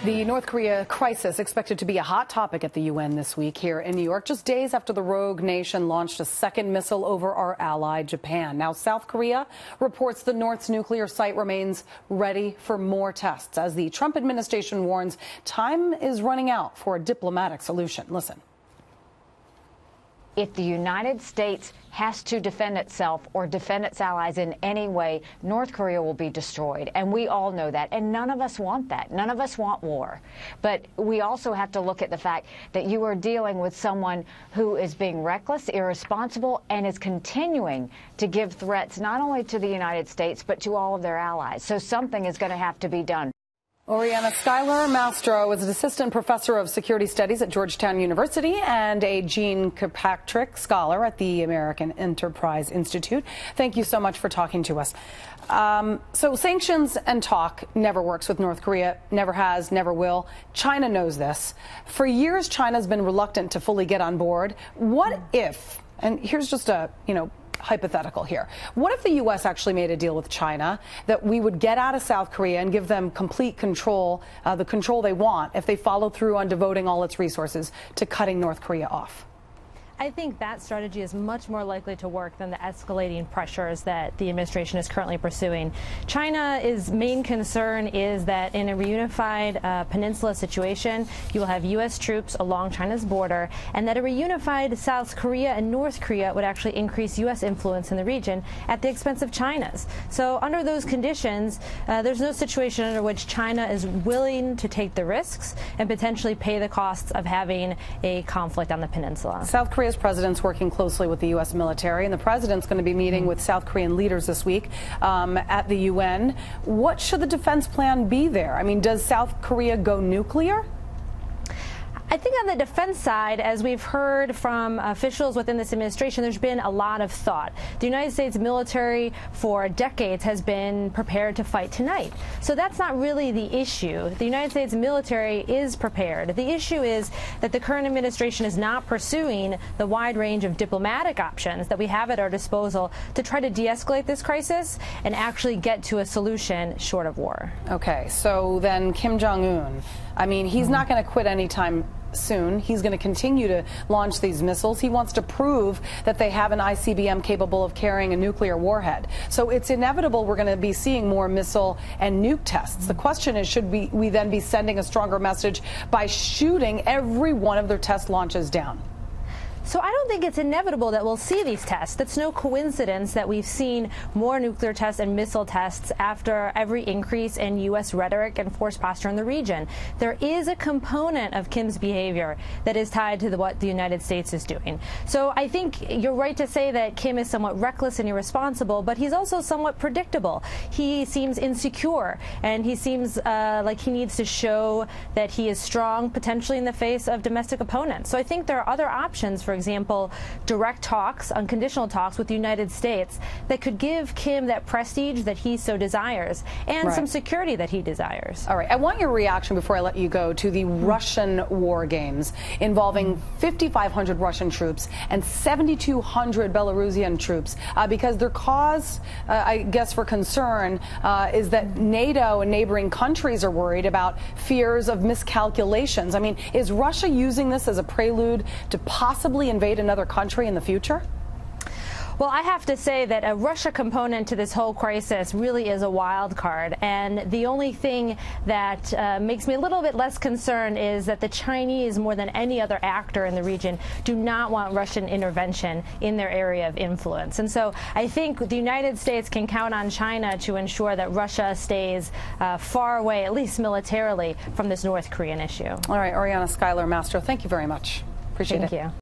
The North Korea crisis expected to be a hot topic at the UN this week here in New York, just days after the rogue nation launched a second missile over our ally, Japan. Now, South Korea reports the North's nuclear site remains ready for more tests, as the Trump administration warns time is running out for a diplomatic solution. Listen. If the United States has to defend itself or defend its allies in any way, North Korea will be destroyed. And we all know that. And none of us want that. None of us want war. But we also have to look at the fact that you are dealing with someone who is being reckless, irresponsible, and is continuing to give threats not only to the United States, but to all of their allies. So something is going to have to be done. Oriana Skylar Mastro is an assistant professor of security studies at Georgetown University and a Jean Kirkpatrick scholar at the American Enterprise Institute. Thank you so much for talking to us. So sanctions and talk never works with North Korea, never has, never will. China knows this. For years, China's been reluctant to fully get on board. What if, and here's just a, hypothetical here. What if the U.S. actually made a deal with China that we would get out of South Korea and give them complete control, the control they want, if they follow through on devoting all its resources to cutting North Korea off? I think that strategy is much more likely to work than the escalating pressures that the administration is currently pursuing. China's main concern is that in a reunified peninsula situation, you will have U.S. troops along China's border, and that a reunified South Korea and North Korea would actually increase U.S. influence in the region at the expense of China's. So under those conditions, there's no situation under which China is willing to take the risks and potentially pay the costs of having a conflict on the peninsula. South Korea's president's working closely with the U.S. military, and the president's going to be meeting with South Korean leaders this week at the UN. What should the defense plan be there? I mean, does South Korea go nuclear? I think on the defense side, as we've heard from officials within this administration, there's been a lot of thought. The United States military for decades has been prepared to fight tonight. So that's not really the issue. The United States military is prepared. The issue is that the current administration is not pursuing the wide range of diplomatic options that we have at our disposal to try to de-escalate this crisis and actually get to a solution short of war. Okay, so then Kim Jong-un, I mean, he's not going to quit anytime soon. He's going to continue to launch these missiles. He wants to prove that they have an ICBM capable of carrying a nuclear warhead. So it's inevitable we're going to be seeing more missile and nuke tests. The question is, should we then be sending a stronger message by shooting every one of their test launches down? So I don't think it's inevitable that we'll see these tests. It's no coincidence that we've seen more nuclear tests and missile tests after every increase in U.S. rhetoric and force posture in the region. There is a component of Kim's behavior that is tied to what the United States is doing. So I think you're right to say that Kim is somewhat reckless and irresponsible, but he's also somewhat predictable. He seems insecure, and he seems like he needs to show that he is strong, potentially in the face of domestic opponents. So I think there are other options, for example, direct talks, unconditional talks with the United States that could give Kim that prestige that he so desires and some security that he desires. All right. I want your reaction before I let you go to the Russian war games involving 5,500 Russian troops and 7,200 Belarusian troops, because their cause, I guess, for concern is that NATO and neighboring countries are worried about fears of miscalculations. I mean, is Russia using this as a prelude to possibly invade another country in the future? Well, I have to say that a Russia component to this whole crisis really is a wild card. And the only thing that makes me a little bit less concerned is that the Chinese, more than any other actor in the region, do not want Russian intervention in their area of influence. And so I think the United States can count on China to ensure that Russia stays far away, at least militarily, from this North Korean issue. All right, Oriana Skylar Mastro, thank you very much. Appreciate it. Thank you.